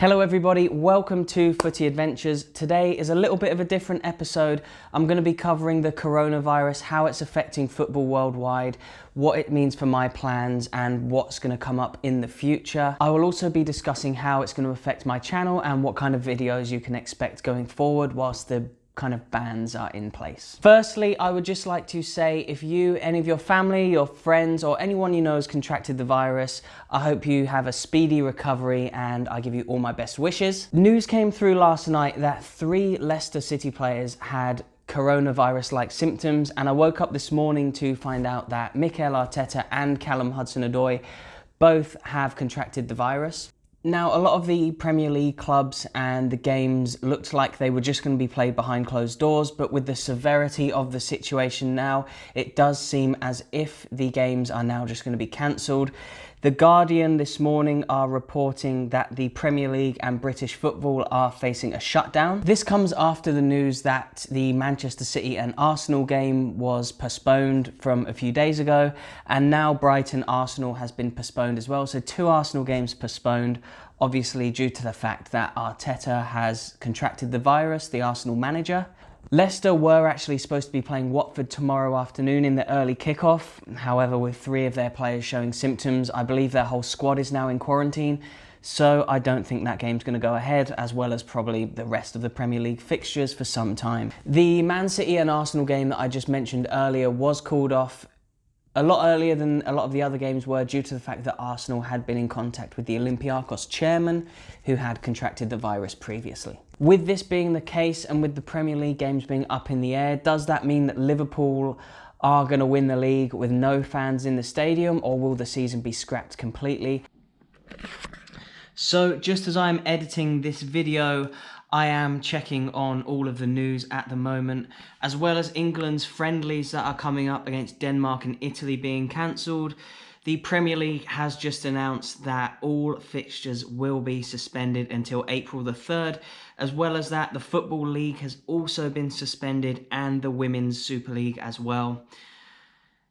Hello everybody, welcome to Footy Adventures. Today is a little bit of a different episode. I'm going to be covering the coronavirus, how it's affecting football worldwide, what it means for my plans and what's going to come up in the future. I will also be discussing how it's going to affect my channel and what kind of videos you can expect going forward whilst the kind of bans are in place. Firstly, I would just like to say if you, any of your family, your friends or anyone you know has contracted the virus, I hope you have a speedy recovery and I give you all my best wishes. News came through last night that 3 Leicester City players had coronavirus-like symptoms, and I woke up this morning to find out that Mikel Arteta and Callum Hudson-Odoi both have contracted the virus. Now, a lot of the Premier League clubs and the games looked like they were just going to be played behind closed doors, but with the severity of the situation now, it does seem as if the games are now just going to be cancelled. The Guardian this morning are reporting that the Premier League and British football are facing a shutdown. This comes after the news that the Manchester City and Arsenal game was postponed from a few days ago, and now Brighton-Arsenal has been postponed as well. So 2 Arsenal games postponed, obviously due to the fact that Arteta has contracted the virus, the Arsenal manager. Leicester were actually supposed to be playing Watford tomorrow afternoon in the early kickoff. However, with 3 of their players showing symptoms, I believe their whole squad is now in quarantine. So I don't think that game's going to go ahead, as well as probably the rest of the Premier League fixtures for some time. The Man City and Arsenal game that I just mentioned earlier was called off a lot earlier than a lot of the other games were, due to the fact that Arsenal had been in contact with the Olympiacos chairman who had contracted the virus previously. With this being the case and with the Premier League games being up in the air, does that mean that Liverpool are going to win the league with no fans in the stadium, or will the season be scrapped completely? So just as I'm editing this video, I am checking on all of the news at the moment, as well as England's friendlies that are coming up against Denmark and Italy being cancelled. The Premier League has just announced that all fixtures will be suspended until April the 3rd, as well as that the Football League has also been suspended and the Women's Super League as well.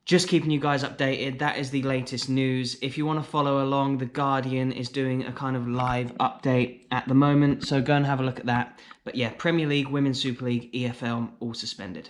Just keeping you guys updated, that is the latest news. If you want to follow along, The Guardian is doing a kind of live update at the moment, so go and have a look at that. But yeah, Premier League, Women's Super League, EFL, all suspended.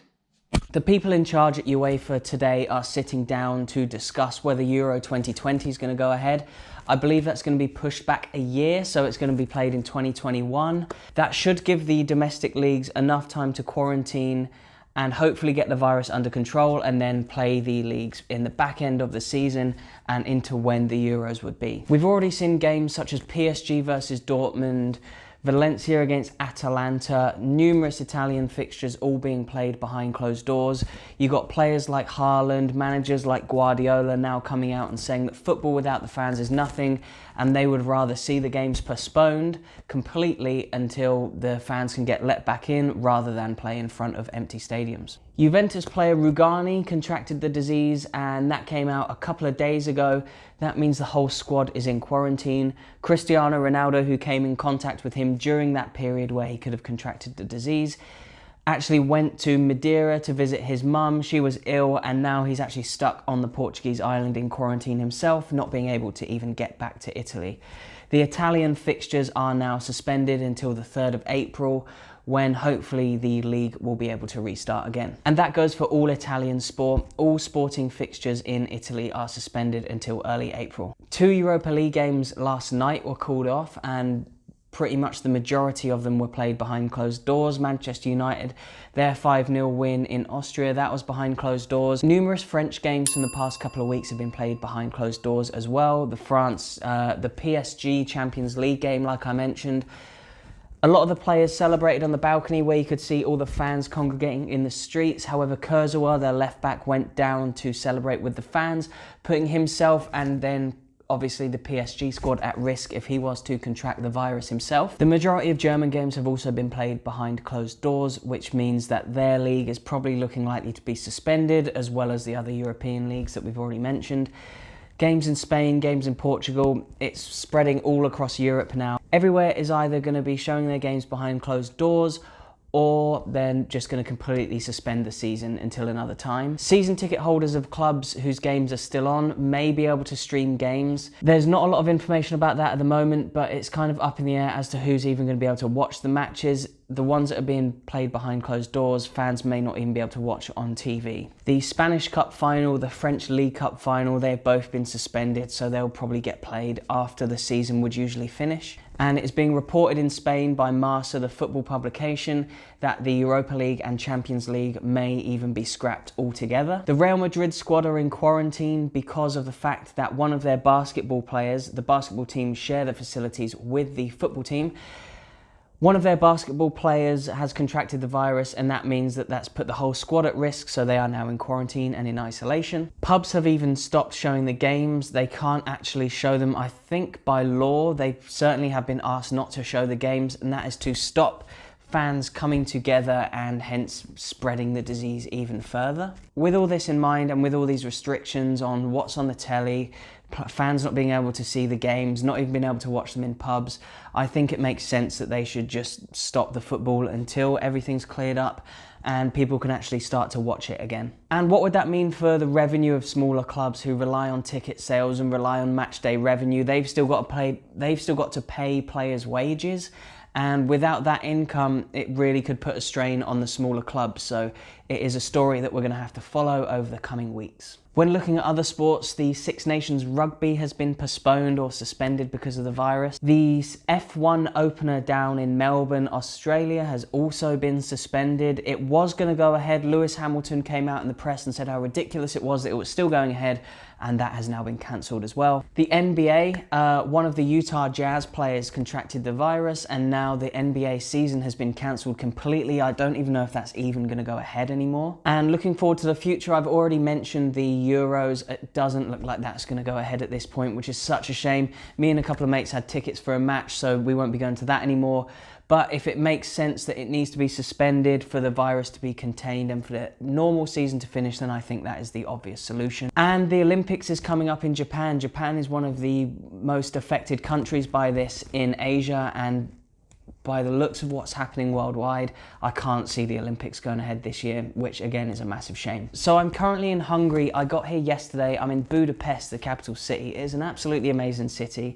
The people in charge at UEFA today are sitting down to discuss whether Euro 2020 is going to go ahead. I believe that's going to be pushed back a year, so it's going to be played in 2021. That should give the domestic leagues enough time to quarantine and hopefully get the virus under control, and then play the leagues in the back end of the season and into when the Euros would be. We've already seen games such as PSG versus Dortmund, Valencia against Atalanta, numerous Italian fixtures all being played behind closed doors. You've got players like Haaland, managers like Guardiola now coming out and saying that football without the fans is nothing, and they would rather see the games postponed completely until the fans can get let back in, rather than play in front of empty stadiums. Juventus player Rugani contracted the disease, and that came out a couple of days ago. That means the whole squad is in quarantine. Cristiano Ronaldo, who came in contact with him during that period where he could have contracted the disease, actually went to Madeira to visit his mum. She was ill, and now he's actually stuck on the Portuguese island in quarantine himself, not being able to even get back to Italy. The Italian fixtures are now suspended until the 3rd of April, when hopefully the league will be able to restart again. And that goes for all Italian sport. All sporting fixtures in Italy are suspended until early April. 2 Europa League games last night were called off, and pretty much the majority of them were played behind closed doors. Manchester United, their 5-0 win in Austria, that was behind closed doors. Numerous French games from the past couple of weeks have been played behind closed doors as well. The PSG Champions League game, like I mentioned, a lot of the players celebrated on the balcony where you could see all the fans congregating in the streets. However, Kurzawa, their left back, went down to celebrate with the fans, putting himself and then obviously the PSG squad at risk if he was to contract the virus himself. The majority of German games have also been played behind closed doors, which means that their league is probably looking likely to be suspended, as well as the other European leagues that we've already mentioned. Games in Spain, games in Portugal, it's spreading all across Europe now. Everywhere is either going to be showing their games behind closed doors, or they're just going to completely suspend the season until another time. Season ticket holders of clubs whose games are still on may be able to stream games. There's not a lot of information about that at the moment, but it's kind of up in the air as to who's even going to be able to watch the matches. The ones that are being played behind closed doors, fans may not even be able to watch on TV. The Spanish Cup final, the French League Cup final, they've both been suspended, so they'll probably get played after the season would usually finish. And it is being reported in Spain by Marca, the football publication, that the Europa League and Champions League may even be scrapped altogether. The Real Madrid squad are in quarantine because of the fact that one of their basketball players, the basketball team share the facilities with the football team. One of their basketball players has contracted the virus, and that means that that's put the whole squad at risk, so they are now in quarantine and in isolation. Pubs have even stopped showing the games. They can't actually show them. I think by law, they certainly have been asked not to show the games, and that is to stop fans coming together and hence spreading the disease even further. With all this in mind, and with all these restrictions on what's on the telly, fans not being able to see the games, not even being able to watch them in pubs, I think it makes sense that they should just stop the football until everything's cleared up and people can actually start to watch it again. And what would that mean for the revenue of smaller clubs who rely on ticket sales and rely on match day revenue? They've still got to pay players' wages. And without that income, it really could put a strain on the smaller clubs. So it is a story that we're going to have to follow over the coming weeks. When looking at other sports, the Six Nations rugby has been postponed or suspended because of the virus. The F1 opener down in Melbourne, Australia has also been suspended. It was going to go ahead. Lewis Hamilton came out in the press and said how ridiculous it was that it was still going ahead, and that has now been cancelled as well. The NBA, one of the Utah Jazz players contracted the virus, and now the NBA season has been cancelled completely. I don't even know if that's even going to go ahead anymore. And looking forward to the future, I've already mentioned the Euros. It doesn't look like that's going to go ahead at this point, which is such a shame. Me and a couple of mates had tickets for a match, so we won't be going to that anymore. But if it makes sense that it needs to be suspended for the virus to be contained and for the normal season to finish, then I think that is the obvious solution. And the Olympics is coming up in Japan. Japan is one of the most affected countries by this in Asia, and by the looks of what's happening worldwide, I can't see the Olympics going ahead this year, which again is a massive shame. So I'm currently in Hungary. I got here yesterday. I'm in Budapest, the capital city. It is an absolutely amazing city,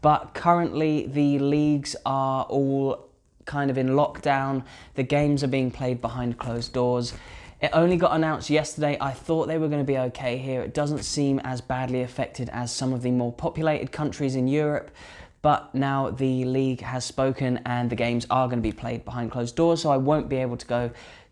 but currently the leagues are all kind of in lockdown. The games are being played behind closed doors. It only got announced yesterday. I thought they were going to be okay here. It doesn't seem as badly affected as some of the more populated countries in Europe. But now the league has spoken and the games are going to be played behind closed doors, so I won't be able to go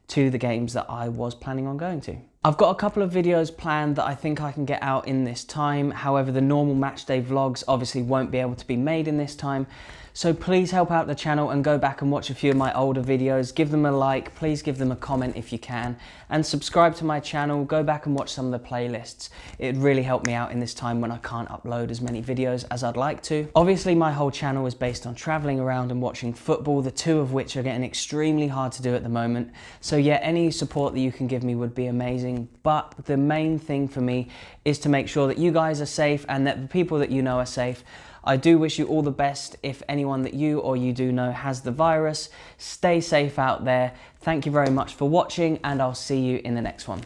to the games that I was planning on going to. I've got a couple of videos planned that I think I can get out in this time. However, the normal matchday vlogs obviously won't be able to be made in this time. So please help out the channel and go back and watch a few of my older videos. Give them a like, please give them a comment if you can, and subscribe to my channel. Go back and watch some of the playlists. It would really help me out in this time when I can't upload as many videos as I'd like to. Obviously, my whole channel is based on traveling around and watching football, the two of which are getting extremely hard to do at the moment. So yeah, any support that you can give me would be amazing. But the main thing for me is to make sure that you guys are safe and that the people that you know are safe. I do wish you all the best if anyone that you or you do know has the virus. Stay safe out there. Thank you very much for watching, and I'll see you in the next one.